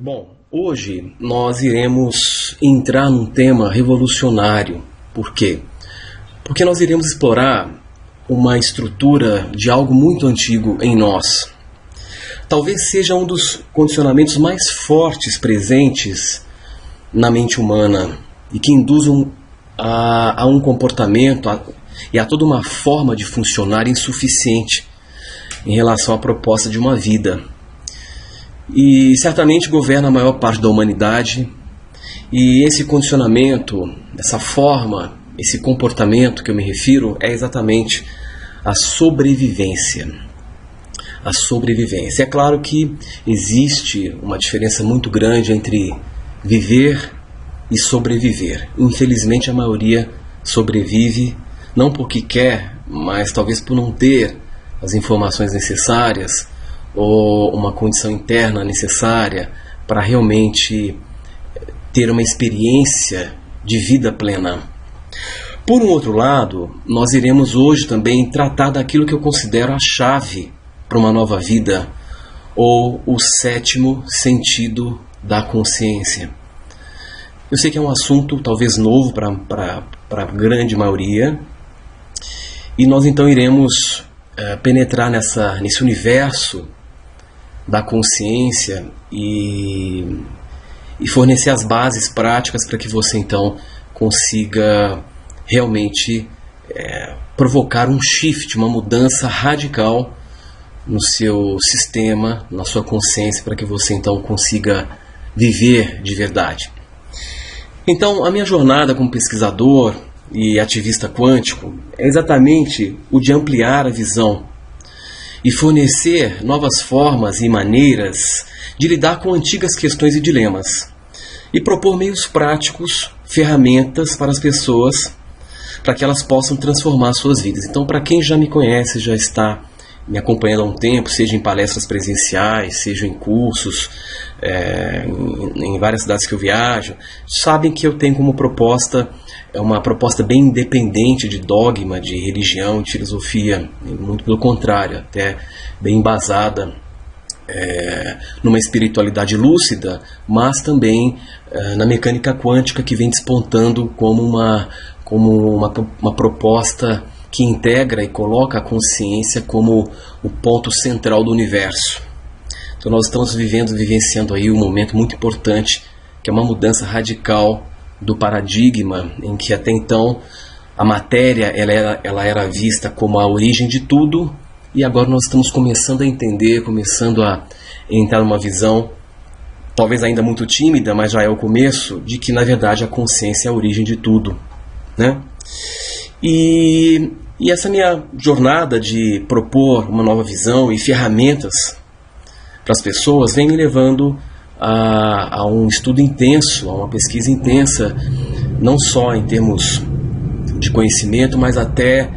Bom, hoje nós iremos entrar num tema revolucionário. Por quê? Porque nós iremos explorar uma estrutura de algo muito antigo em nós. Talvez seja um dos condicionamentos mais fortes presentes na mente humana e que induzam a um comportamento e a toda uma forma de funcionar insuficiente em relação à proposta de uma vida. E certamente governa a maior parte da humanidade, e esse condicionamento, essa forma, esse comportamento que eu me refiro é exatamente a sobrevivência. A sobrevivência. É claro que existe uma diferença muito grande entre viver e sobreviver. Infelizmente a maioria sobrevive, não porque quer, mas talvez por não ter as informações necessárias ou uma condição interna necessária para realmente ter uma experiência de vida plena. Por um outro lado, nós iremos hoje também tratar daquilo que eu considero a chave para uma nova vida, ou o sétimo sentido da consciência. Eu sei que é um assunto talvez novo para a grande maioria, e nós então iremos penetrar nesse universo da consciência e fornecer as bases práticas para que você então consiga realmente provocar um shift, uma mudança radical no seu sistema, na sua consciência, para que você então consiga viver de verdade. Então, a minha jornada como pesquisador e ativista quântico é exatamente o de ampliar a visão e fornecer novas formas e maneiras de lidar com antigas questões e dilemas, e propor meios práticos, ferramentas para as pessoas, para que elas possam transformar suas vidas. Então, para quem já me conhece, já está me acompanhando há um tempo, seja em palestras presenciais, seja em cursos, em várias cidades que eu viajo, sabem que eu tenho como proposta uma proposta bem independente de dogma, de religião, de filosofia, muito pelo contrário, até bem embasada numa espiritualidade lúcida, mas também na mecânica quântica, que vem despontando como uma proposta que integra e coloca a consciência como o ponto central do universo. Então nós estamos vivenciando aí um momento muito importante, que é uma mudança radical do paradigma, em que até então a matéria ela era vista como a origem de tudo, e agora nós estamos começando a entender, começando a entrar numa visão, talvez ainda muito tímida, mas já é o começo, de que na verdade a consciência é a origem de tudo, né? E essa minha jornada de propor uma nova visão e ferramentas para as pessoas vem me levando a um estudo intenso, a uma pesquisa intensa, não só em termos de conhecimento, mas até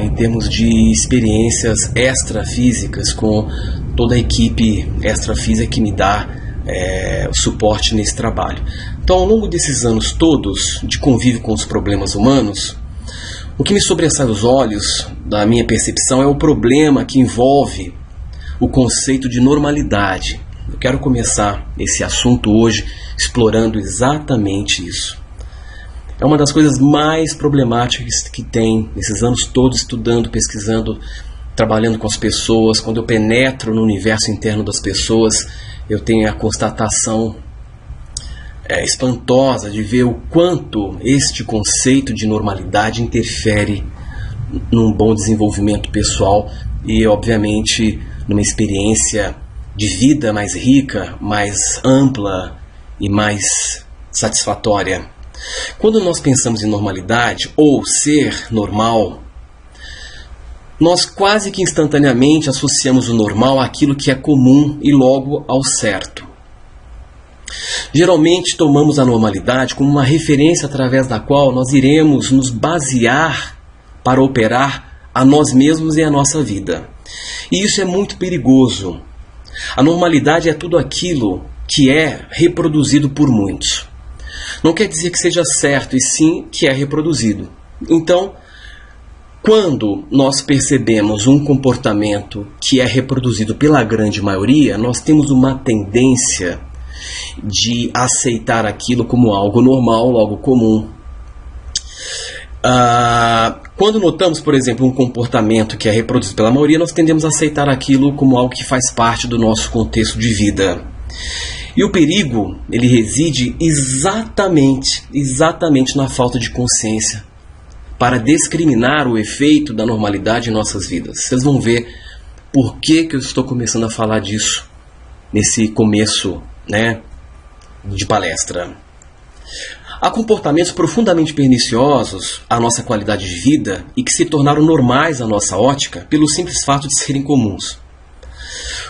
em termos de experiências extrafísicas com toda a equipe extrafísica que me dá o suporte nesse trabalho. Então, ao longo desses anos todos de convívio com os problemas humanos, o que me sobressai os olhos da minha percepção é o problema que envolve o conceito de normalidade. Eu quero começar esse assunto hoje explorando exatamente isso. É uma das coisas mais problemáticas que tem nesses anos todos estudando, pesquisando, trabalhando com as pessoas. Quando eu penetro no universo interno das pessoas, eu tenho a constatação espantosa de ver o quanto este conceito de normalidade interfere num bom desenvolvimento pessoal e, obviamente, numa experiência de vida mais rica, mais ampla e mais satisfatória. Quando nós pensamos em normalidade ou ser normal, nós quase que instantaneamente associamos o normal àquilo que é comum e logo ao certo. Geralmente tomamos a normalidade como uma referência através da qual nós iremos nos basear para operar a nós mesmos e a nossa vida. E isso é muito perigoso. A normalidade é tudo aquilo que é reproduzido por muitos. Não quer dizer que seja certo, e sim que é reproduzido. Então, quando nós percebemos um comportamento que é reproduzido pela grande maioria, nós temos uma tendência de aceitar aquilo como algo normal, algo comum. Quando notamos, por exemplo, um comportamento que é reproduzido pela maioria, nós tendemos a aceitar aquilo como algo que faz parte do nosso contexto de vida. E o perigo, ele reside exatamente na falta de consciência para discriminar o efeito da normalidade em nossas vidas. Vocês vão ver por que eu estou começando a falar disso nesse começo, de palestra. Há comportamentos profundamente perniciosos à nossa qualidade de vida e que se tornaram normais à nossa ótica pelo simples fato de serem comuns.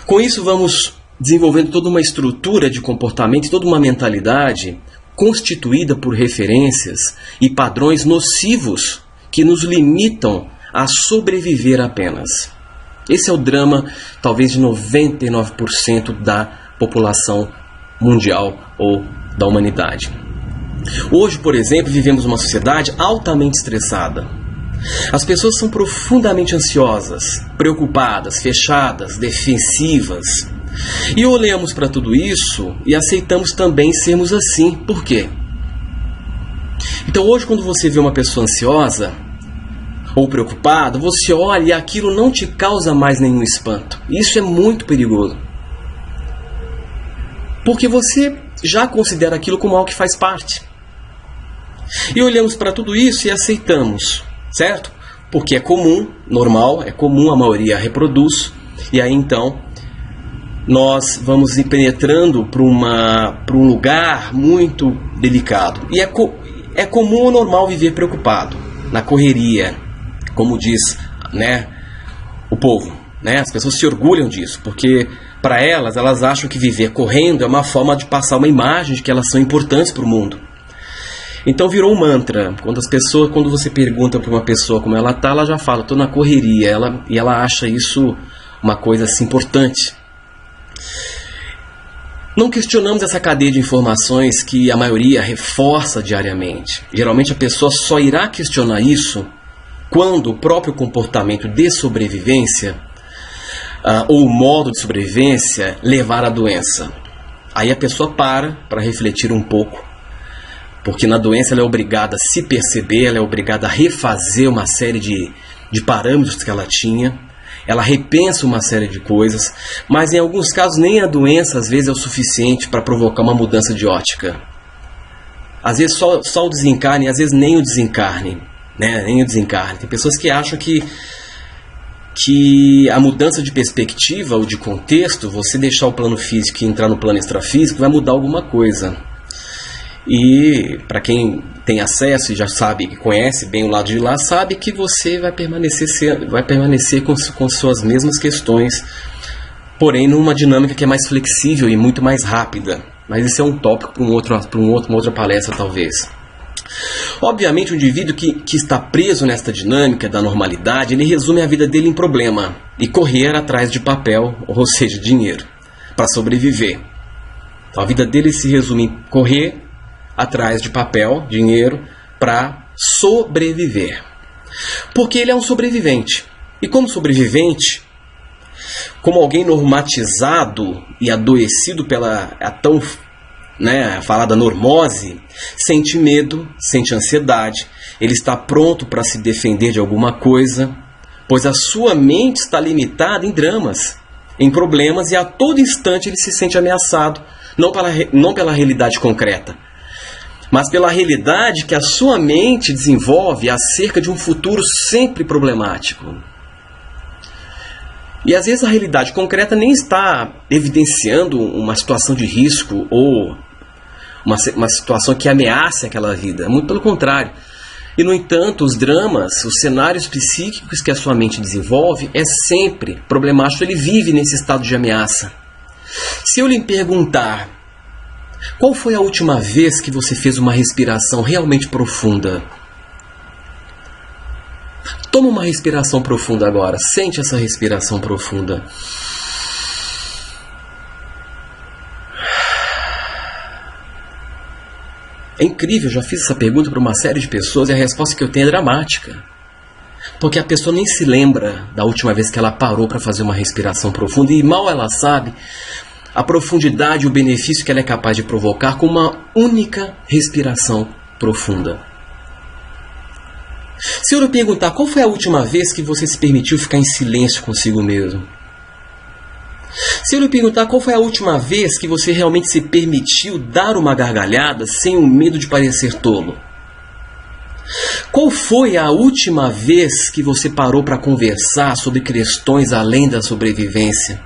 Com isso, vamos desenvolvendo toda uma estrutura de comportamento e toda uma mentalidade constituída por referências e padrões nocivos que nos limitam a sobreviver apenas. Esse é o drama, talvez, de 99% da população mundial ou da humanidade. Hoje, por exemplo, vivemos uma sociedade altamente estressada. As pessoas são profundamente ansiosas, preocupadas, fechadas, defensivas. E olhamos para tudo isso e aceitamos também sermos assim. Por quê? Então hoje, quando você vê uma pessoa ansiosa ou preocupada, você olha e aquilo não te causa mais nenhum espanto. Isso é muito perigoso. Porque você já considera aquilo como algo que faz parte. E olhamos para tudo isso e aceitamos, certo? Porque é comum, normal, é comum, a maioria reproduz. E aí então nós vamos ir penetrando para um lugar muito delicado. E é comum ou normal viver preocupado, na correria, como diz o povo. As pessoas se orgulham disso, porque para elas acham que viver correndo é uma forma de passar uma imagem de que elas são importantes para o mundo. Então virou um mantra. Quando você pergunta para uma pessoa como ela está, ela já fala, estou na correria, e ela acha isso uma coisa assim, importante. Não questionamos essa cadeia de informações que a maioria reforça diariamente. Geralmente a pessoa só irá questionar isso quando o próprio comportamento de sobrevivência ou o modo de sobrevivência levar à doença. Aí a pessoa para refletir um pouco, porque na doença ela é obrigada a se perceber, ela é obrigada a refazer uma série de parâmetros que ela tinha. Ela repensa uma série de coisas, mas em alguns casos nem a doença às vezes é o suficiente para provocar uma mudança de ótica. Às vezes só o desencarne, às vezes nem o desencarne. Nem o desencarne. Tem pessoas que acham que a mudança de perspectiva ou de contexto, você deixar o plano físico e entrar no plano extrafísico, vai mudar alguma coisa. E para quem tem acesso e já sabe, que conhece bem o lado de lá, sabe que você vai permanecer com suas mesmas questões, porém numa dinâmica que é mais flexível e muito mais rápida. Mas isso é um tópico para uma outra palestra talvez. Obviamente o indivíduo que está preso nesta dinâmica da normalidade, ele resume a vida dele em problema e correr atrás de papel, ou seja, dinheiro, para sobreviver. Então a vida dele se resume em correr atrás de papel, dinheiro, para sobreviver. Porque ele é um sobrevivente. E como sobrevivente, como alguém normatizado e adoecido pela tão falada normose, sente medo, sente ansiedade, ele está pronto para se defender de alguma coisa, pois a sua mente está limitada em dramas, em problemas, e a todo instante ele se sente ameaçado, não pela realidade concreta, mas pela realidade que a sua mente desenvolve acerca de um futuro sempre problemático. E às vezes a realidade concreta nem está evidenciando uma situação de risco ou uma situação que ameaça aquela vida, muito pelo contrário. E no entanto, os dramas, os cenários psíquicos que a sua mente desenvolve é sempre problemático, ele vive nesse estado de ameaça. Se eu lhe perguntar, qual foi a última vez que você fez uma respiração realmente profunda? Toma uma respiração profunda agora. Sente essa respiração profunda. É incrível, eu já fiz essa pergunta para uma série de pessoas e a resposta que eu tenho é dramática. Porque a pessoa nem se lembra da última vez que ela parou para fazer uma respiração profunda e mal ela sabe, a profundidade e o benefício que ela é capaz de provocar com uma única respiração profunda. Se eu lhe perguntar qual foi a última vez que você se permitiu ficar em silêncio consigo mesmo? Se eu lhe perguntar qual foi a última vez que você realmente se permitiu dar uma gargalhada sem o medo de parecer tolo? Qual foi a última vez que você parou para conversar sobre questões além da sobrevivência?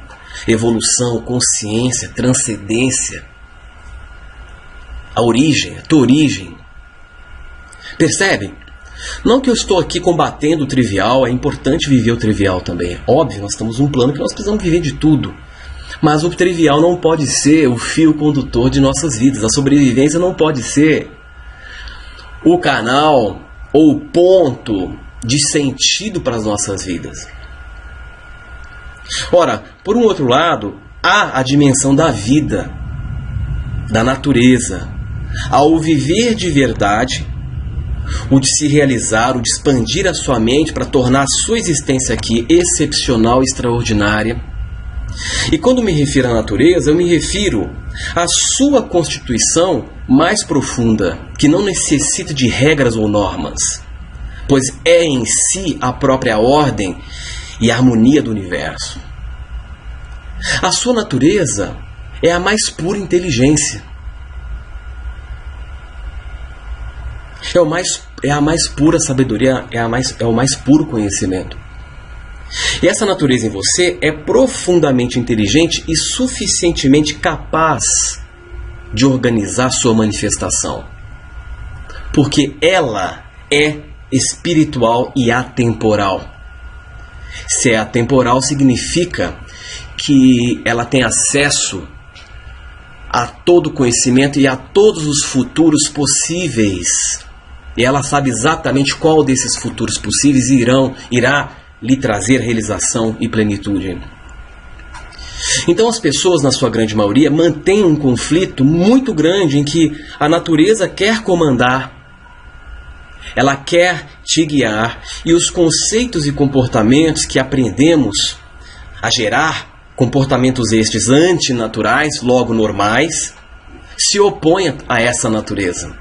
Evolução, consciência, transcendência, a origem, a tua origem. Percebe? Não que eu estou aqui combatendo o trivial, é importante viver o trivial também. Óbvio, nós estamos num plano que nós precisamos viver de tudo. Mas o trivial não pode ser o fio condutor de nossas vidas. A sobrevivência não pode ser o canal ou o ponto de sentido para as nossas vidas. Ora, por um outro lado, há a dimensão da vida, da natureza. Ao viver de verdade, o de se realizar, o de expandir a sua mente para tornar a sua existência aqui excepcional e extraordinária. E quando me refiro à natureza, eu me refiro à sua constituição mais profunda, que não necessita de regras ou normas, pois é em si a própria ordem e a harmonia do universo. A sua natureza é a mais pura inteligência. É a mais pura sabedoria, é o mais puro conhecimento. E essa natureza em você é profundamente inteligente e suficientemente capaz de organizar sua manifestação. Porque ela é espiritual e atemporal. Se é atemporal, significa que ela tem acesso a todo conhecimento e a todos os futuros possíveis. E ela sabe exatamente qual desses futuros possíveis irá lhe trazer realização e plenitude. Então as pessoas, na sua grande maioria, mantêm um conflito muito grande em que a natureza quer comandar, ela quer te guiar, e os conceitos e comportamentos que aprendemos a gerar, comportamentos estes antinaturais, logo normais, se opõem a essa natureza.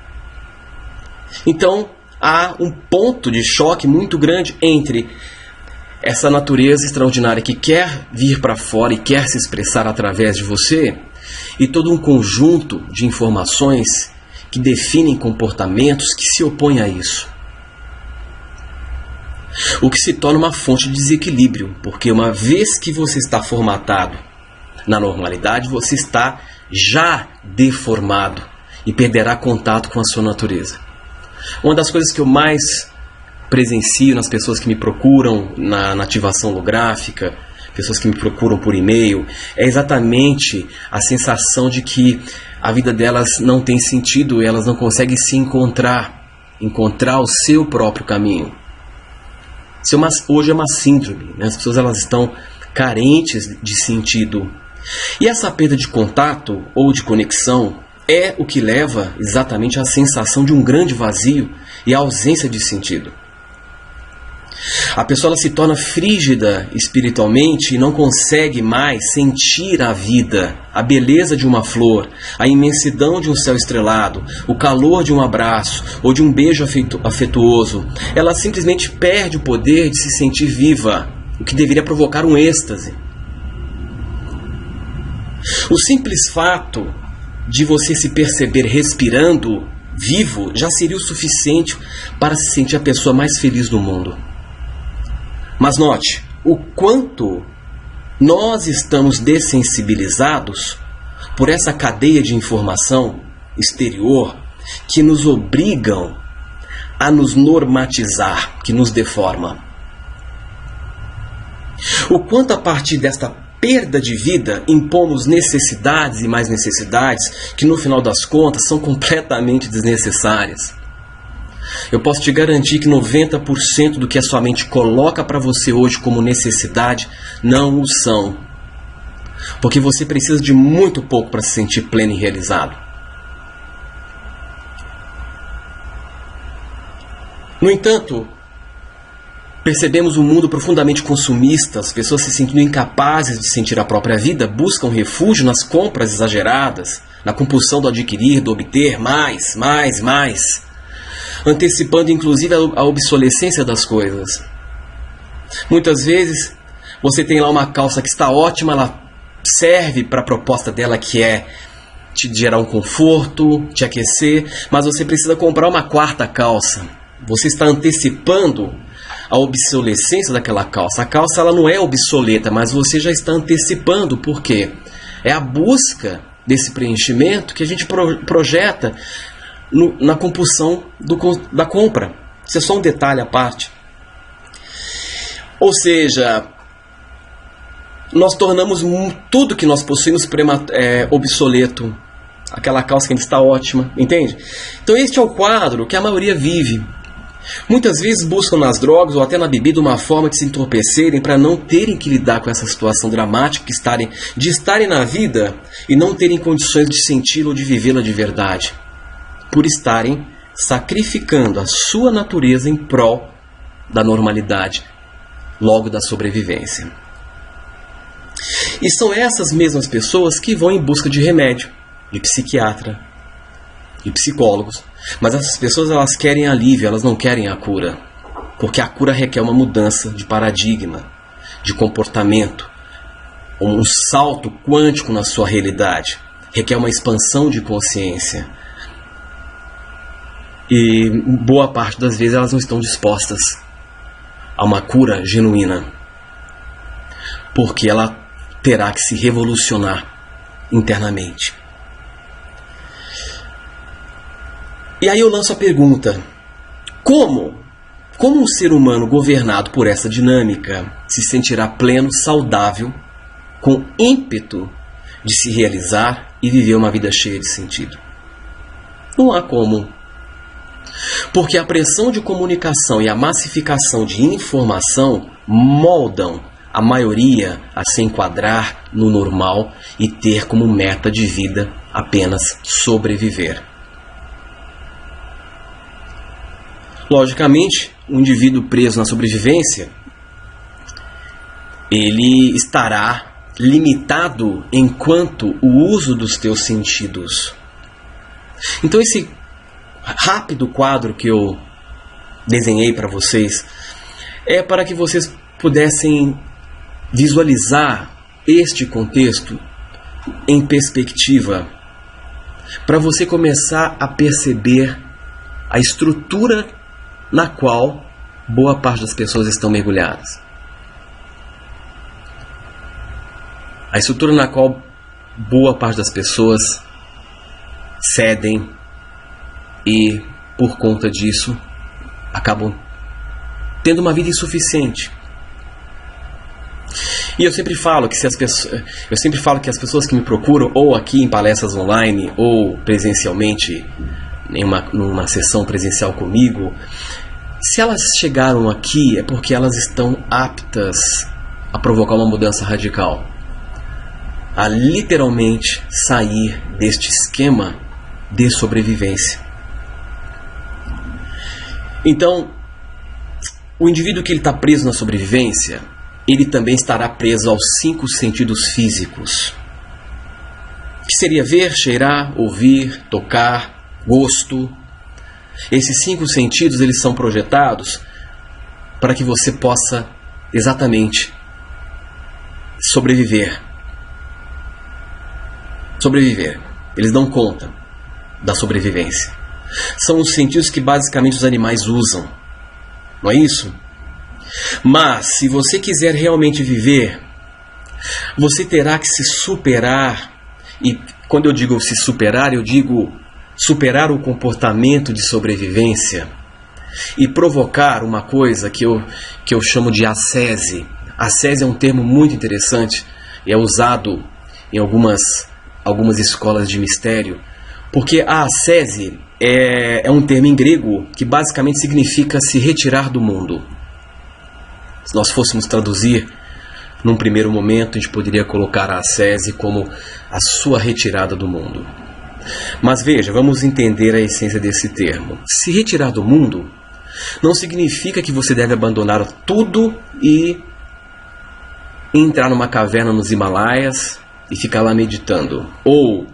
Então há um ponto de choque muito grande entre essa natureza extraordinária que quer vir para fora e quer se expressar através de você, e todo um conjunto de informações que definem comportamentos que se opõem a isso. O que se torna uma fonte de desequilíbrio, porque uma vez que você está formatado na normalidade, você está já deformado e perderá contato com a sua natureza. Uma das coisas que eu mais presencio nas pessoas que me procuram na ativação holográfica, pessoas que me procuram por e-mail, é exatamente a sensação de que a vida delas não tem sentido, elas não conseguem se encontrar o seu próprio caminho. Hoje é uma síndrome, né? As pessoas elas estão carentes de sentido. E essa perda de contato ou de conexão é o que leva exatamente à sensação de um grande vazio e à ausência de sentido. A pessoa ela se torna frígida espiritualmente e não consegue mais sentir a vida, a beleza de uma flor, a imensidão de um céu estrelado, o calor de um abraço ou de um beijo afetuoso. Ela simplesmente perde o poder de se sentir viva, o que deveria provocar um êxtase. O simples fato de você se perceber respirando vivo já seria o suficiente para se sentir a pessoa mais feliz do mundo. Mas note o quanto nós estamos dessensibilizados por essa cadeia de informação exterior que nos obrigam a nos normatizar, que nos deforma. O quanto a partir desta perda de vida impomos necessidades e mais necessidades que no final das contas são completamente desnecessárias. Eu posso te garantir que 90% do que a sua mente coloca para você hoje como necessidade não o são. Porque você precisa de muito pouco para se sentir pleno e realizado. No entanto, percebemos um mundo profundamente consumista, as pessoas se sentindo incapazes de sentir a própria vida, buscam refúgio nas compras exageradas, na compulsão do adquirir, do obter mais, antecipando inclusive a obsolescência das coisas. Muitas vezes você tem lá uma calça que está ótima, ela serve para a proposta dela, que é te gerar um conforto, te aquecer, mas você precisa comprar uma quarta calça. Você está antecipando a obsolescência daquela calça. A calça ela não é obsoleta, mas você já está antecipando. Por quê? É a busca desse preenchimento que a gente projeta na compulsão da compra. Isso é só um detalhe à parte. Ou seja, nós tornamos tudo que nós possuímos obsoleto. Aquela calça que ainda está ótima, entende? Então este é o quadro que a maioria vive. Muitas vezes buscam nas drogas ou até na bebida uma forma de se entorpecerem para não terem que lidar com essa situação dramática de estarem na vida e não terem condições de senti-la ou de vivê-la de verdade. Por estarem sacrificando a sua natureza em prol da normalidade, logo da sobrevivência. E são essas mesmas pessoas que vão em busca de remédio, de psiquiatra, de psicólogos. Mas essas pessoas elas querem alívio, elas não querem a cura. Porque a cura requer uma mudança de paradigma, de comportamento, um salto quântico na sua realidade. Requer uma expansão de consciência. E boa parte das vezes elas não estão dispostas a uma cura genuína. Porque ela terá que se revolucionar internamente. E aí eu lanço a pergunta: como um ser humano governado por essa dinâmica se sentirá pleno, saudável, com ímpeto de se realizar e viver uma vida cheia de sentido? Não há como. Porque a pressão de comunicação e a massificação de informação moldam a maioria a se enquadrar no normal e ter como meta de vida apenas sobreviver. Logicamente, um indivíduo preso na sobrevivência, ele estará limitado enquanto o uso dos teus sentidos. Então esse rápido quadro que eu desenhei para vocês é para que vocês pudessem visualizar este contexto em perspectiva, para você começar a perceber a estrutura na qual boa parte das pessoas estão mergulhadas. A estrutura na qual boa parte das pessoas cedem e, por conta disso, acabam tendo uma vida insuficiente. E eu sempre falo que as pessoas que me procuram, ou aqui em palestras online, ou presencialmente, numa sessão presencial comigo, se elas chegaram aqui é porque elas estão aptas a provocar uma mudança radical, a literalmente sair deste esquema de sobrevivência. Então, o indivíduo que está preso na sobrevivência, ele também estará preso aos 5 sentidos físicos, que seria ver, cheirar, ouvir, tocar, gosto. Esses 5 sentidos eles são projetados para que você possa exatamente sobreviver. Eles dão conta da sobrevivência. São os sentidos que basicamente os animais usam, não é isso? Mas se você quiser realmente viver, você terá que se superar. E quando eu digo se superar, eu digo superar o comportamento de sobrevivência e provocar uma coisa que eu chamo de ascese. Ascese é um termo muito interessante e é usado em algumas escolas de mistério, porque a ascese é um termo em grego que basicamente significa se retirar do mundo. Se nós fôssemos traduzir, num primeiro momento, a gente poderia colocar a ascese como a sua retirada do mundo. Mas veja, vamos entender a essência desse termo. Se retirar do mundo não significa que você deve abandonar tudo e entrar numa caverna nos Himalaias e ficar lá meditando. Ou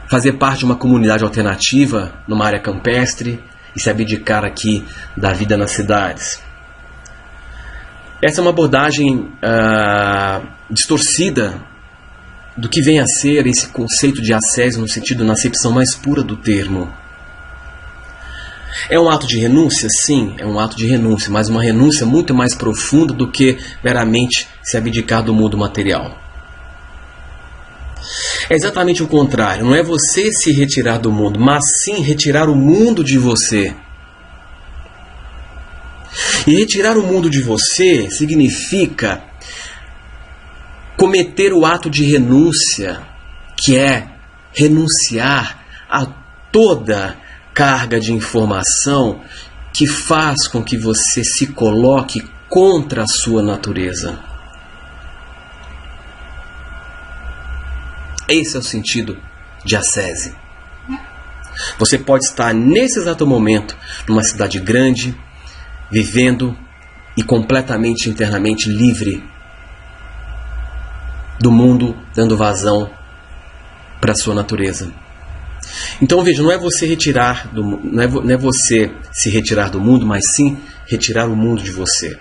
fazer parte de uma comunidade alternativa numa área campestre e se abdicar aqui da vida nas cidades. Essa é uma abordagem distorcida do que vem a ser esse conceito de ascese no sentido, na acepção mais pura do termo. É um ato de renúncia? Sim, é um ato de renúncia, mas uma renúncia muito mais profunda do que meramente se abdicar do mundo material. É exatamente o contrário, não é você se retirar do mundo, mas sim retirar o mundo de você. E retirar o mundo de você significa cometer o ato de renúncia, que é renunciar a toda carga de informação que faz com que você se coloque contra a sua natureza. Esse é o sentido de ascese. Você pode estar nesse exato momento numa cidade grande, vivendo e completamente internamente livre do mundo, dando vazão para a sua natureza. Então veja, não é você não é você se retirar do mundo, mas sim retirar o mundo de você.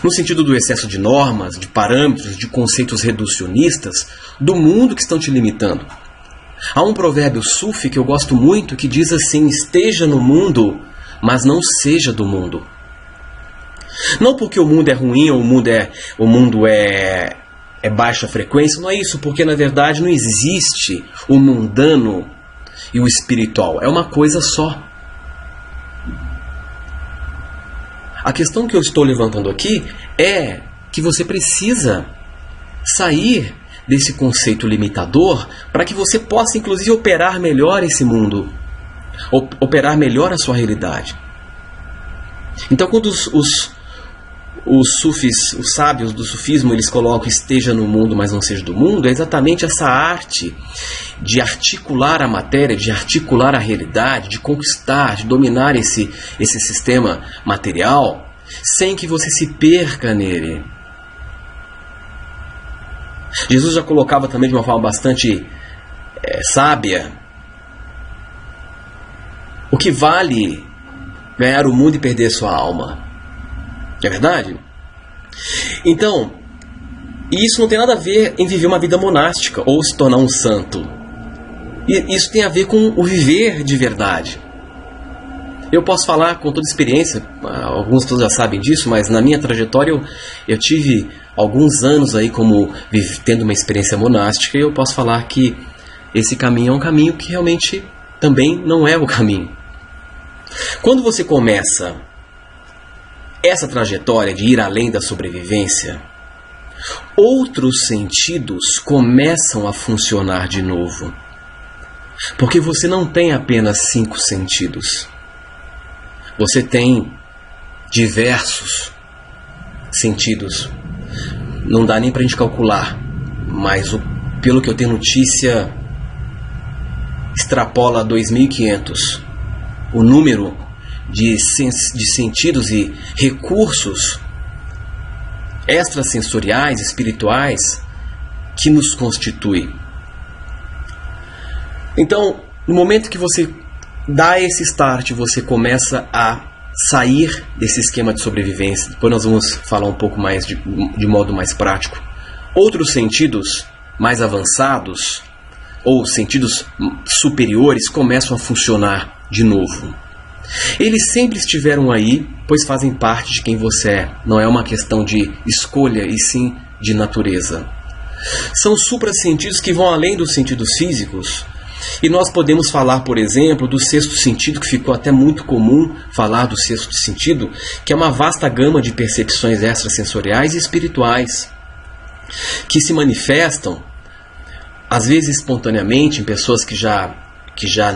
No sentido do excesso de normas, de parâmetros, de conceitos reducionistas do mundo que estão te limitando. Há um provérbio sufi que eu gosto muito que diz assim: esteja no mundo, mas não seja do mundo. Não porque o mundo é ruim ou o mundo é baixa frequência, não é isso, porque na verdade não existe o mundano e o espiritual, é uma coisa só. A questão que eu estou levantando aqui é que você precisa sair desse conceito limitador para que você possa inclusive operar melhor esse mundo, operar melhor a sua realidade. Então quando os sufis, os sábios do sufismo, eles colocam esteja no mundo, mas não seja do mundo, é exatamente essa arte de articular a matéria, de articular a realidade, de conquistar, de dominar esse sistema material, sem que você se perca nele. Jesus já colocava também de uma forma bastante sábia: o que vale ganhar o mundo e perder sua alma? É verdade? Então, isso não tem nada a ver em viver uma vida monástica ou se tornar um santo. E isso tem a ver com o viver de verdade. Eu posso falar com toda experiência, alguns todos já sabem disso, mas na minha trajetória eu tive alguns anos aí como tendo uma experiência monástica, e eu posso falar que esse caminho é um caminho que realmente também não é o caminho. Quando você começa essa trajetória de ir além da sobrevivência, outros sentidos começam a funcionar de novo. Porque você não tem apenas 5 sentidos. Você tem diversos sentidos. Não dá nem para a gente calcular, mas pelo que eu tenho notícia, extrapola 2.500 o número de sentidos e recursos extrasensoriais, espirituais, que nos constitui. Então, no momento que você dá esse start, você começa a sair desse esquema de sobrevivência. Depois nós vamos falar um pouco mais de modo mais prático. Outros sentidos mais avançados, ou sentidos superiores, começam a funcionar de novo. Eles sempre estiveram aí, pois fazem parte de quem você é. Não é uma questão de escolha, e sim de natureza. São suprassentidos que vão além dos sentidos físicos. E nós podemos falar, por exemplo, do sexto sentido, que ficou até muito comum falar do sexto sentido, que é uma vasta gama de percepções extrasensoriais e espirituais, que se manifestam, às vezes espontaneamente, em pessoas que já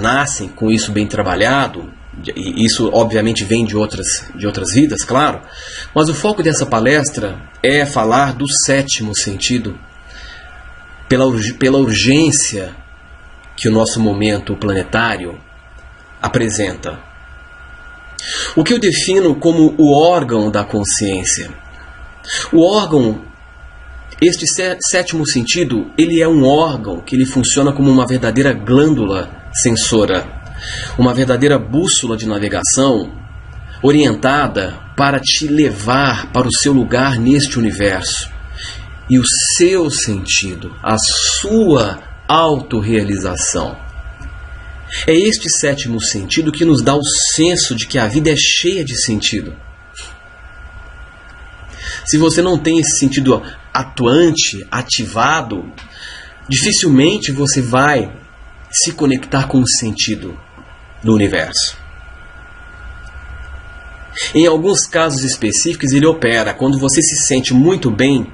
nascem com isso bem trabalhado. E isso obviamente vem de outras vidas, claro, mas o foco dessa palestra é falar do sétimo sentido, pela urgência que o nosso momento planetário apresenta. O que eu defino como o órgão da consciência. O órgão, este sétimo sentido, ele é um órgão que ele funciona como uma verdadeira glândula sensora, uma verdadeira bússola de navegação orientada para te levar para o seu lugar neste universo. E o seu sentido, a sua autorrealização. É este sétimo sentido que nos dá o senso de que a vida é cheia de sentido. Se você não tem esse sentido atuante, ativado, dificilmente você vai se conectar com o sentido do universo. Em alguns casos específicos ele opera quando você se sente muito bem,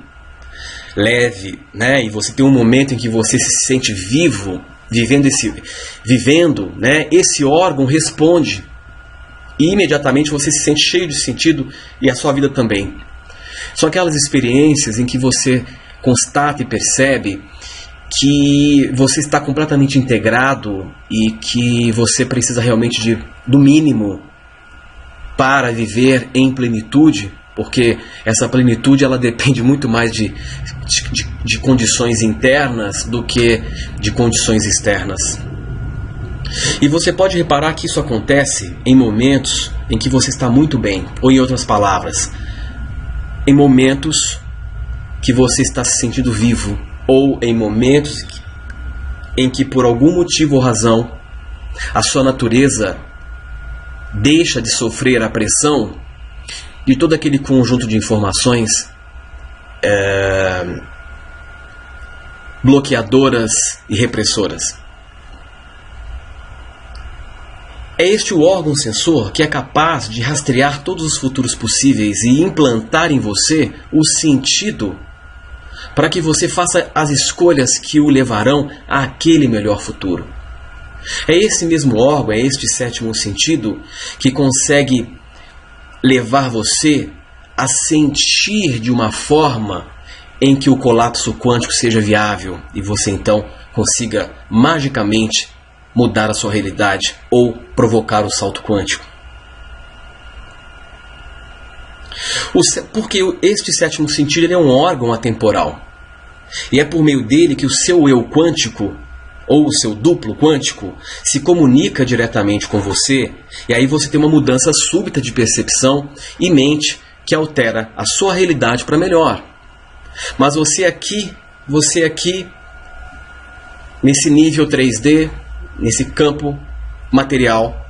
leve, né? E você tem um momento em que você se sente vivo, vivendo, né? Esse órgão responde e imediatamente você se sente cheio de sentido e a sua vida também. São aquelas experiências em que você constata e percebe que você está completamente integrado e que você precisa realmente do mínimo para viver em plenitude, porque essa plenitude ela depende muito mais de condições internas do que de condições externas. E você pode reparar que isso acontece em momentos em que você está muito bem, ou em outras palavras, em momentos que você está se sentindo vivo, ou em momentos em que por algum motivo ou razão a sua natureza deixa de sofrer a pressão de todo aquele conjunto de informações bloqueadoras e repressoras. É este o órgão sensor que é capaz de rastrear todos os futuros possíveis e implantar em você o sentido para que você faça as escolhas que o levarão àquele melhor futuro. É esse mesmo órgão, é este sétimo sentido que consegue levar você a sentir de uma forma em que o colapso quântico seja viável e você então consiga magicamente mudar a sua realidade ou provocar o salto quântico. Porque este sétimo sentido ele é um órgão atemporal. E é por meio dele que o seu eu quântico, ou o seu duplo quântico, se comunica diretamente com você, e aí você tem uma mudança súbita de percepção e mente que altera a sua realidade para melhor. Mas você aqui, nesse nível 3D, nesse campo material,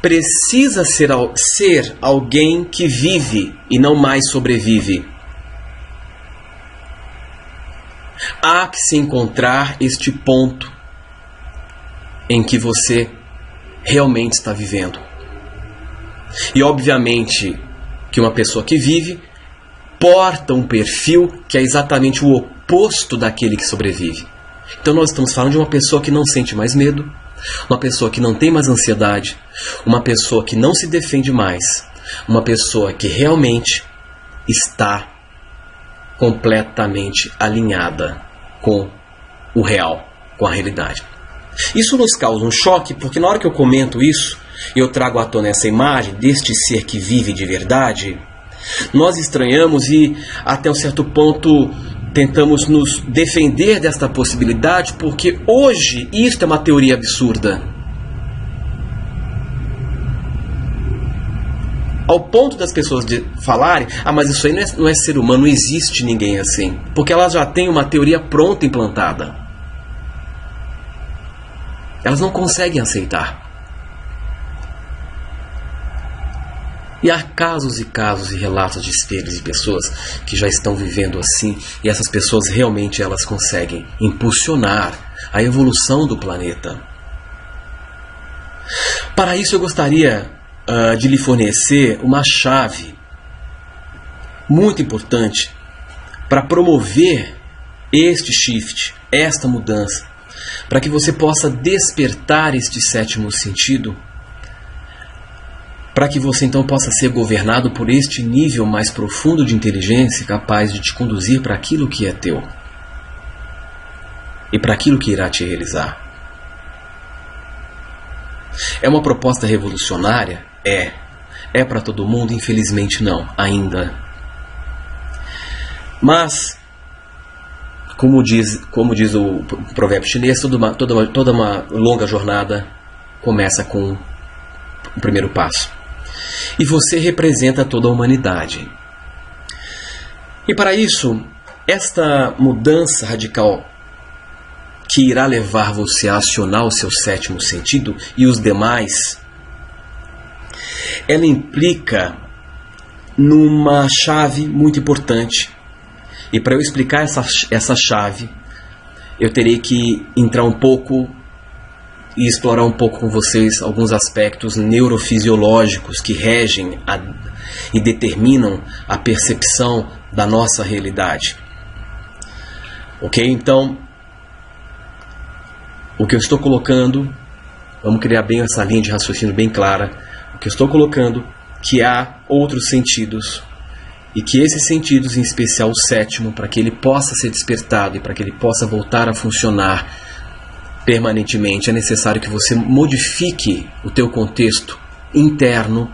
precisa ser alguém que vive e não mais sobrevive. Há que se encontrar este ponto em que você realmente está vivendo. E obviamente que uma pessoa que vive porta um perfil que é exatamente o oposto daquele que sobrevive. Então nós estamos falando de uma pessoa que não sente mais medo, uma pessoa que não tem mais ansiedade, uma pessoa que não se defende mais, uma pessoa que realmente está completamente alinhada com o real, com a realidade. Isso nos causa um choque, porque na hora que eu comento isso, eu trago à tona essa imagem deste ser que vive de verdade, nós estranhamos e até um certo ponto tentamos nos defender desta possibilidade, porque hoje isto é uma teoria absurda. Ao ponto das pessoas falarem, mas isso aí não é ser humano, não existe ninguém assim. Porque elas já têm uma teoria pronta implantada. Elas não conseguem aceitar. E há casos e casos e relatos de seres e pessoas que já estão vivendo assim, e essas pessoas realmente elas conseguem impulsionar a evolução do planeta. Para isso eu gostaria de lhe fornecer uma chave muito importante para promover este shift, esta mudança, para que você possa despertar este sétimo sentido, para que você então possa ser governado por este nível mais profundo de inteligência capaz de te conduzir para aquilo que é teu e para aquilo que irá te realizar. É uma proposta revolucionária? É. É para todo mundo? Infelizmente não, ainda. Mas, como diz o provérbio chinês, toda uma longa jornada começa com o primeiro passo. E você representa toda a humanidade. E para isso, esta mudança radical que irá levar você a acionar o seu sétimo sentido e os demais, ela implica numa chave muito importante. E para eu explicar essa chave, eu terei que entrar um pouco e explorar um pouco com vocês alguns aspectos neurofisiológicos que regem e determinam a percepção da nossa realidade. Ok? Então, o que eu estou colocando, vamos criar bem essa linha de raciocínio bem clara, o que eu estou colocando, que há outros sentidos, e que esses sentidos, em especial o sétimo, para que ele possa ser despertado e para que ele possa voltar a funcionar permanentemente, é necessário que você modifique o teu contexto interno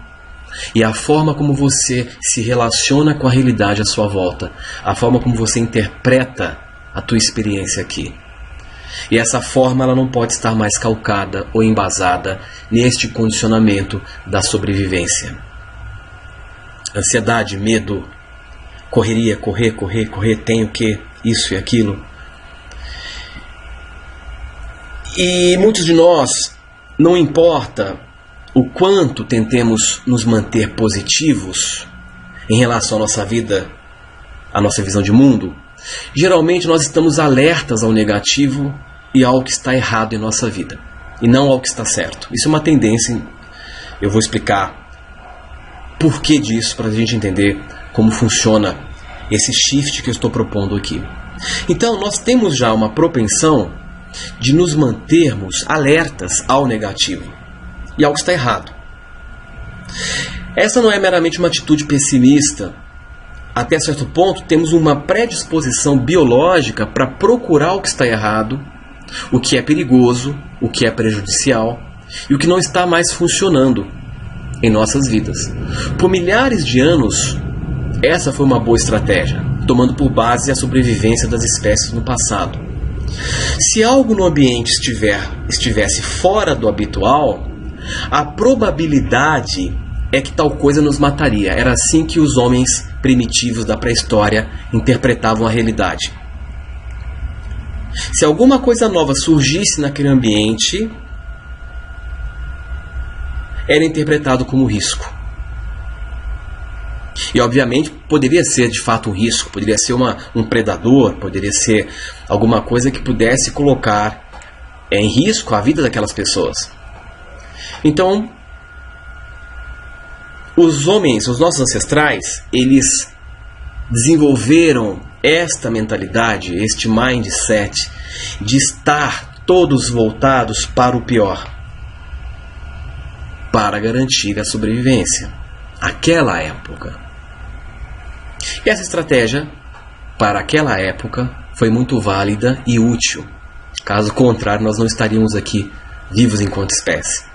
e a forma como você se relaciona com a realidade à sua volta, a forma como você interpreta a tua experiência aqui. E essa forma ela não pode estar mais calcada ou embasada neste condicionamento da sobrevivência. Ansiedade, medo, correria, correr, tenho que, isso e aquilo. E muitos de nós, não importa o quanto tentemos nos manter positivos em relação à nossa vida, à nossa visão de mundo, geralmente nós estamos alertas ao negativo e ao que está errado em nossa vida, e não ao que está certo. Isso é uma tendência, eu vou explicar por que disso, para a gente entender como funciona esse shift que eu estou propondo aqui. Então, nós temos já uma propensão de nos mantermos alertas ao negativo e ao que está errado. Essa não é meramente uma atitude pessimista. Até certo ponto, temos uma predisposição biológica para procurar o que está errado, o que é perigoso, o que é prejudicial e o que não está mais funcionando em nossas vidas. Por milhares de anos, essa foi uma boa estratégia, tomando por base a sobrevivência das espécies no passado. Se algo no ambiente estivesse fora do habitual, a probabilidade é que tal coisa nos mataria. Era assim que os homens primitivos da pré-história interpretavam a realidade. Se alguma coisa nova surgisse naquele ambiente, era interpretado como risco. E obviamente poderia ser de fato um risco, poderia ser um predador, poderia ser alguma coisa que pudesse colocar em risco a vida daquelas pessoas. Então, os homens, os nossos ancestrais, eles desenvolveram esta mentalidade, este mindset de estar todos voltados para o pior, para garantir a sobrevivência. Aquela época. E essa estratégia, para aquela época, foi muito válida e útil. Caso contrário, nós não estaríamos aqui vivos enquanto espécie.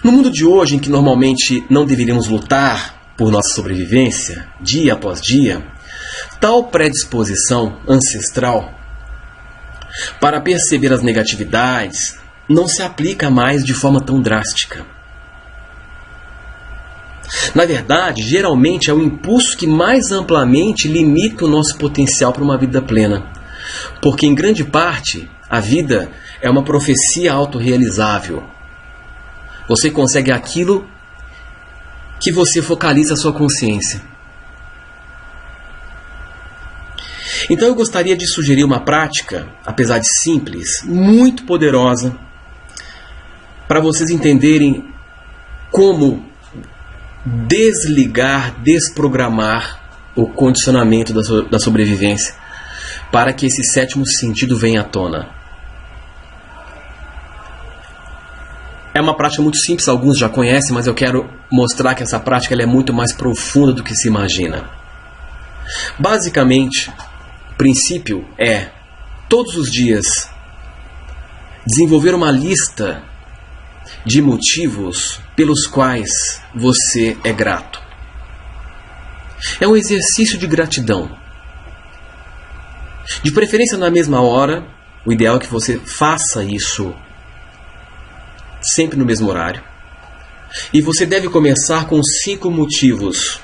No mundo de hoje, em que normalmente não deveríamos lutar por nossa sobrevivência, dia após dia, tal predisposição ancestral para perceber as negatividades não se aplica mais de forma tão drástica. Na verdade, geralmente é o impulso que mais amplamente limita o nosso potencial para uma vida plena. Porque, em grande parte, a vida é uma profecia autorrealizável. Você consegue aquilo que você focaliza a sua consciência. Então eu gostaria de sugerir uma prática, apesar de simples, muito poderosa, para vocês entenderem como desligar, desprogramar o condicionamento da sobrevivência para que esse sétimo sentido venha à tona. É uma prática muito simples, alguns já conhecem, mas eu quero mostrar que essa prática ela é muito mais profunda do que se imagina. Basicamente, o princípio é, todos os dias, desenvolver uma lista de motivos pelos quais você é grato. É um exercício de gratidão. De preferência na mesma hora, o ideal é que você faça isso sempre no mesmo horário. E você deve começar com 5 motivos.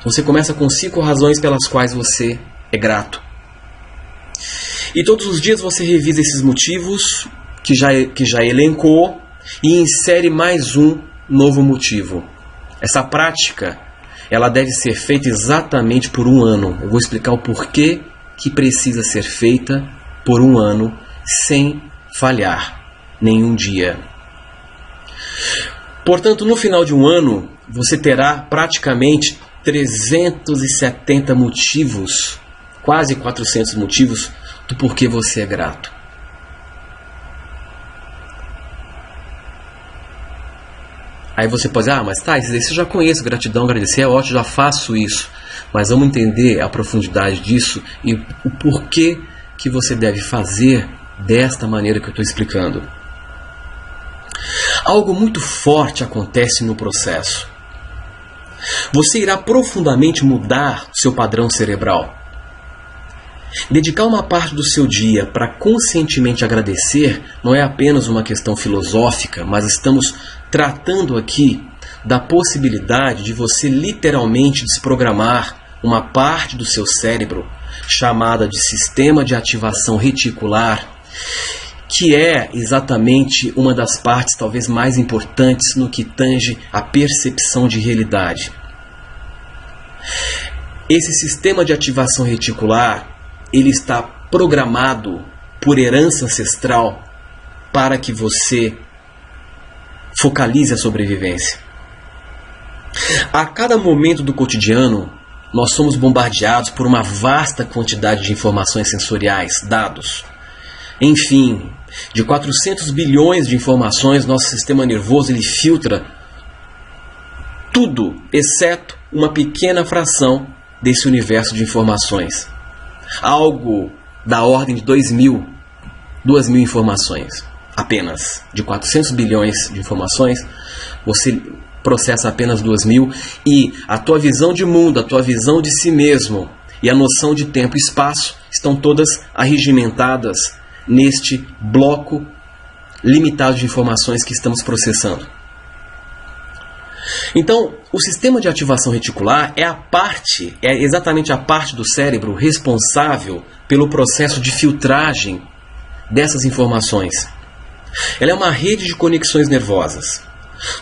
Você começa com 5 razões pelas quais você é grato. E todos os dias você revisa esses motivos que já elencou e insere mais um novo motivo. Essa prática, ela deve ser feita exatamente por 1 ano. Eu vou explicar o porquê que precisa ser feita por 1 ano sem falhar nenhum dia. Portanto, no final de 1 ano, você terá praticamente 370 motivos, quase 400 motivos do porquê você é grato. Aí você pode dizer, mas tá, isso eu já conheço, gratidão, agradecer é ótimo, já faço isso. Mas vamos entender a profundidade disso e o porquê que você deve fazer desta maneira que eu estou explicando. Algo muito forte acontece no processo. Você irá profundamente mudar seu padrão cerebral. Dedicar uma parte do seu dia para conscientemente agradecer não é apenas uma questão filosófica, mas estamos tratando aqui da possibilidade de você literalmente desprogramar uma parte do seu cérebro chamada de sistema de ativação reticular, que é exatamente uma das partes talvez mais importantes no que tange a percepção de realidade. Esse sistema de ativação reticular, ele está programado por herança ancestral para que você focalize a sobrevivência. A cada momento do cotidiano, nós somos bombardeados por uma vasta quantidade de informações sensoriais, dados. Enfim, de 400 bilhões de informações, nosso sistema nervoso ele filtra tudo, exceto uma pequena fração desse universo de informações. Algo da ordem de 2.000 informações, apenas. De 400 bilhões de informações, você processa apenas 2.000 e a tua visão de mundo, a tua visão de si mesmo e a noção de tempo e espaço estão todas arregimentadas neste bloco limitado de informações que estamos processando. Então, o sistema de ativação reticular é exatamente a parte do cérebro responsável pelo processo de filtragem dessas informações. Ela é uma rede de conexões nervosas.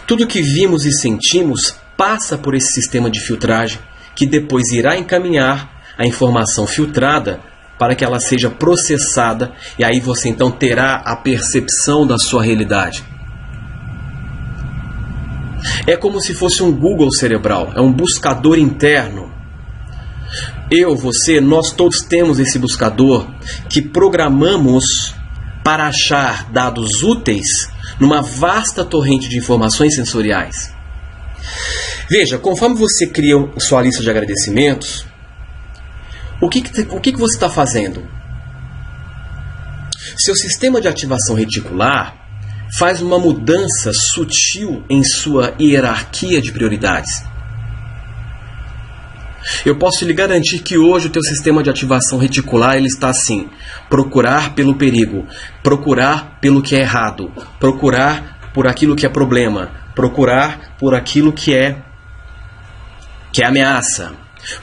Tudo que vimos e sentimos passa por esse sistema de filtragem, que depois irá encaminhar a informação filtrada para que ela seja processada, e aí você então terá a percepção da sua realidade. É como se fosse um Google cerebral, é um buscador interno. Eu, você, nós todos temos esse buscador que programamos para achar dados úteis numa vasta torrente de informações sensoriais. Veja, conforme você cria sua lista de agradecimentos, o que você está fazendo? Seu sistema de ativação reticular faz uma mudança sutil em sua hierarquia de prioridades. Eu posso lhe garantir que hoje o teu sistema de ativação reticular ele está assim: procurar pelo perigo, procurar pelo que é errado, procurar por aquilo que é problema, procurar por aquilo que é ameaça.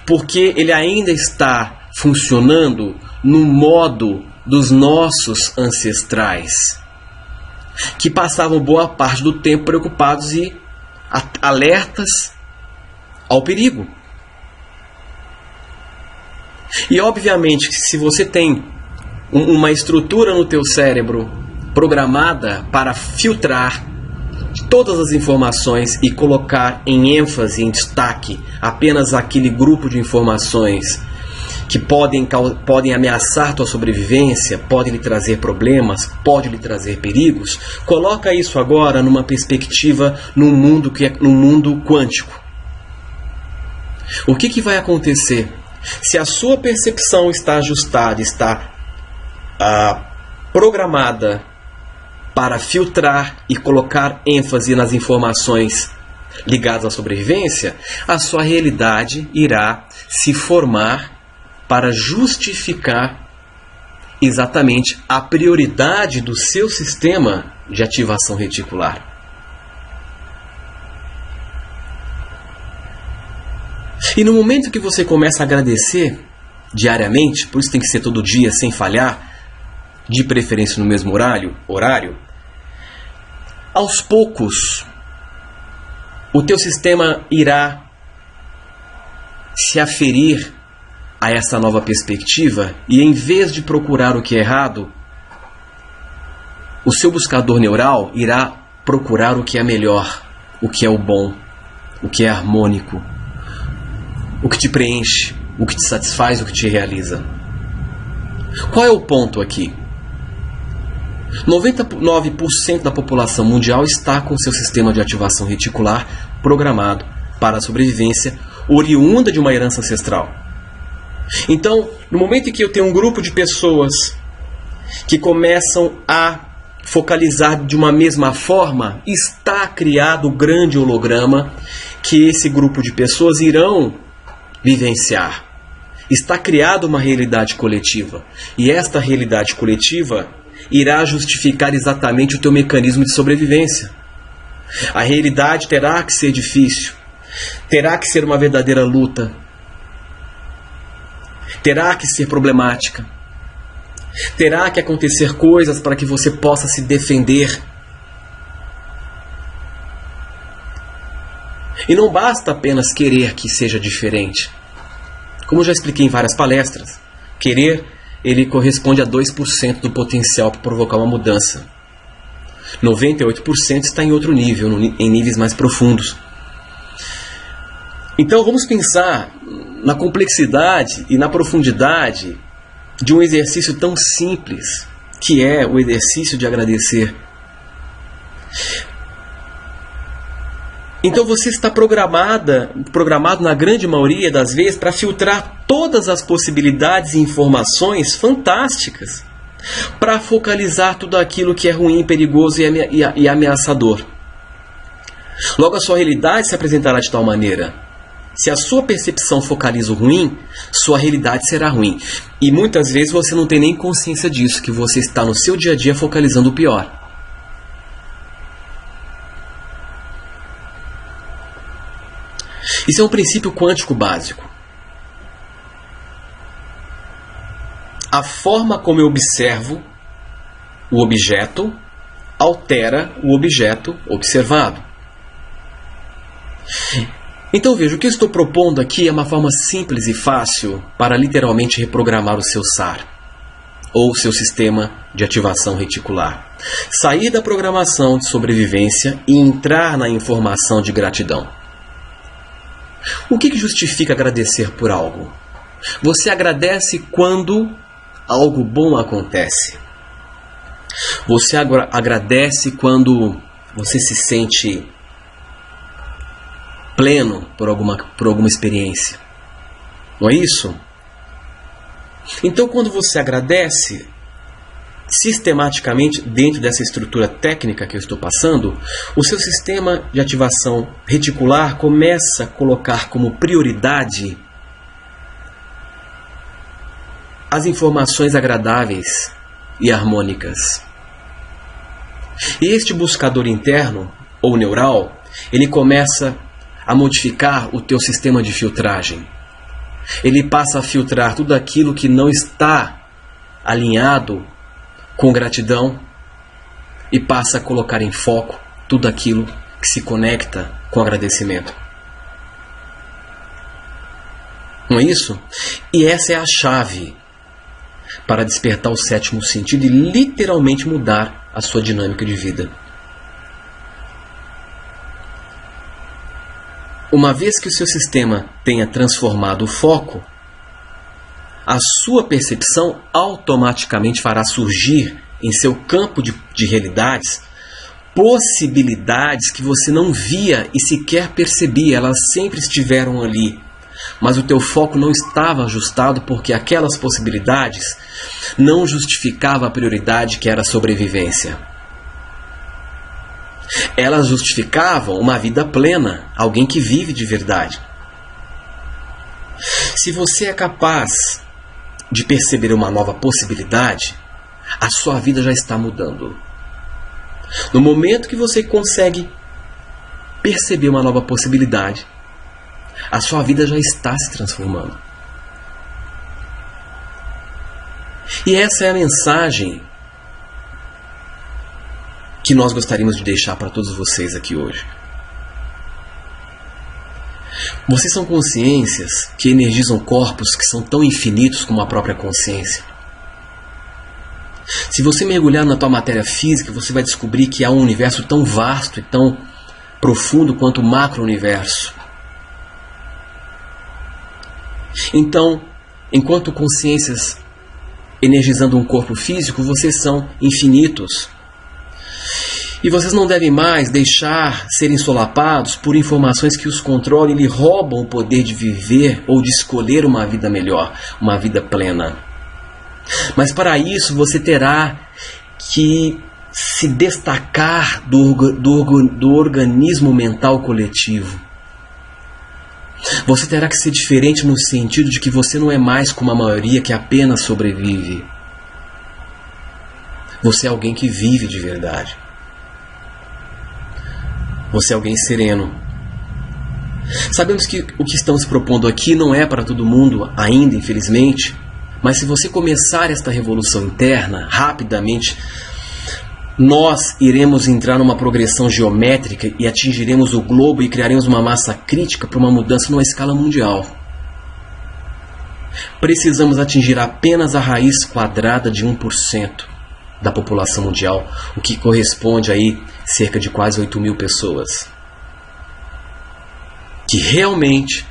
Porque ele ainda está funcionando no modo dos nossos ancestrais, que passavam boa parte do tempo preocupados e alertas ao perigo. E obviamente, se você tem uma estrutura no teu cérebro programada para filtrar todas as informações e colocar em ênfase, em destaque, apenas aquele grupo de informações que podem ameaçar tua sobrevivência, podem lhe trazer problemas, podem lhe trazer perigos, coloca isso agora numa perspectiva num mundo quântico. O que vai acontecer? Se a sua percepção está ajustada, está programada para filtrar e colocar ênfase nas informações ligadas à sobrevivência, a sua realidade irá se formar para justificar exatamente a prioridade do seu sistema de ativação reticular. E no momento que você começa a agradecer diariamente, por isso tem que ser todo dia, sem falhar, de preferência no mesmo horário, aos poucos o teu sistema irá se aferir a essa nova perspectiva e, em vez de procurar o que é errado, o seu buscador neural irá procurar o que é melhor, o que é o bom, o que é harmônico, o que te preenche, o que te satisfaz, o que te realiza. Qual é o ponto aqui? 99% da população mundial está com seu sistema de ativação reticular programado para a sobrevivência, oriunda de uma herança ancestral. Então, no momento em que eu tenho um grupo de pessoas que começam a focalizar de uma mesma forma, está criado o grande holograma que esse grupo de pessoas irão vivenciar. Está criada uma realidade coletiva. E esta realidade coletiva irá justificar exatamente o teu mecanismo de sobrevivência. A realidade terá que ser difícil. Terá que ser uma verdadeira luta. Terá que ser problemática. Terá que acontecer coisas para que você possa se defender. E não basta apenas querer que seja diferente. Como eu já expliquei em várias palestras, querer, ele corresponde a 2% do potencial para provocar uma mudança. 98% está em outro nível, em níveis mais profundos. Então vamos pensar na complexidade e na profundidade de um exercício tão simples, que é o exercício de agradecer. Então você está programado na grande maioria das vezes para filtrar todas as possibilidades e informações fantásticas, para focalizar tudo aquilo que é ruim, perigoso e ameaçador. Logo a sua realidade se apresentará de tal maneira. Se a sua percepção focaliza o ruim, sua realidade será ruim. E muitas vezes você não tem nem consciência disso, que você está no seu dia a dia focalizando o pior. Isso é um princípio quântico básico. A forma como eu observo o objeto altera o objeto observado. Então veja, o que eu estou propondo aqui é uma forma simples e fácil para literalmente reprogramar o seu SAR, ou seu sistema de ativação reticular. Sair da programação de sobrevivência e entrar na informação de gratidão. O que justifica agradecer por algo? Você agradece quando algo bom acontece. Você agradece quando você se sente pleno por alguma experiência. Não é isso? Então, quando você agradece, sistematicamente, dentro dessa estrutura técnica que eu estou passando, o seu sistema de ativação reticular começa a colocar como prioridade as informações agradáveis e harmônicas. E este buscador interno, ou neural, ele começa a modificar o teu sistema de filtragem. Ele passa a filtrar tudo aquilo que não está alinhado com gratidão e passa a colocar em foco tudo aquilo que se conecta com agradecimento. Não é isso? E essa é a chave para despertar o sétimo sentido e literalmente mudar a sua dinâmica de vida. Uma vez que o seu sistema tenha transformado o foco, a sua percepção automaticamente fará surgir em seu campo de realidades possibilidades que você não via e sequer percebia. Elas sempre estiveram ali, mas o teu foco não estava ajustado porque aquelas possibilidades não justificavam a prioridade que era a sobrevivência. Elas justificavam uma vida plena, alguém que vive de verdade. Se você é capaz de perceber uma nova possibilidade, a sua vida já está mudando. No momento que você consegue perceber uma nova possibilidade, a sua vida já está se transformando. E essa é a mensagem que nós gostaríamos de deixar para todos vocês aqui hoje. Vocês são consciências que energizam corpos que são tão infinitos como a própria consciência. Se você mergulhar na tua matéria física, você vai descobrir que há um universo tão vasto e tão profundo quanto o macro-universo. Então, enquanto consciências energizando um corpo físico, vocês são infinitos. E vocês não devem mais deixar serem solapados por informações que os controlam e lhe roubam o poder de viver ou de escolher uma vida melhor, uma vida plena. Mas para isso você terá que se destacar do organismo mental coletivo. Você terá que ser diferente no sentido de que você não é mais como a maioria que apenas sobrevive. Você é alguém que vive de verdade. Você é alguém sereno. Sabemos que o que estamos propondo aqui não é para todo mundo ainda, infelizmente, mas se você começar esta revolução interna rapidamente, nós iremos entrar numa progressão geométrica e atingiremos o globo e criaremos uma massa crítica para uma mudança numa escala mundial. Precisamos atingir apenas a raiz quadrada de 1% da população mundial, o que corresponde aí cerca de quase 8.000 pessoas, que realmente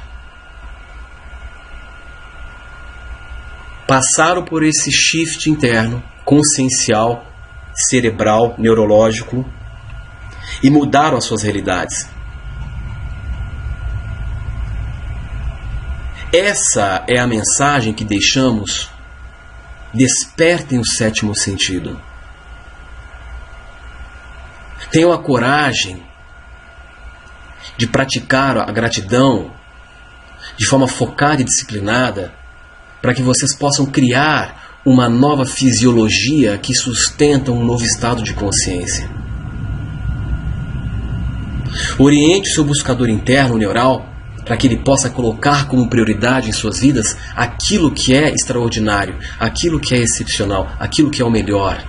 passaram por esse shift interno, consciencial, cerebral, neurológico, e mudaram as suas realidades. Essa é a mensagem que deixamos. Despertem o sétimo sentido. Tenham a coragem de praticar a gratidão de forma focada e disciplinada, para que vocês possam criar uma nova fisiologia que sustenta um novo estado de consciência. Oriente o seu buscador interno neural para que ele possa colocar como prioridade em suas vidas aquilo que é extraordinário, aquilo que é excepcional, aquilo que é o melhor.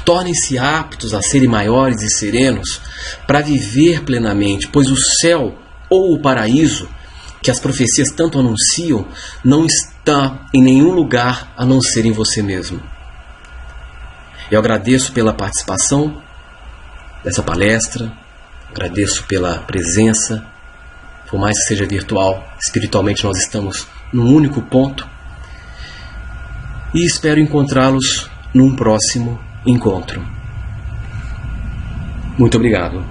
Tornem-se aptos a serem maiores e serenos para viver plenamente, pois o céu ou o paraíso, que as profecias tanto anunciam, não está em nenhum lugar a não ser em você mesmo. Eu agradeço pela participação dessa palestra, agradeço pela presença, por mais que seja virtual, espiritualmente nós estamos num único ponto, e espero encontrá-los num próximo encontro. Muito obrigado.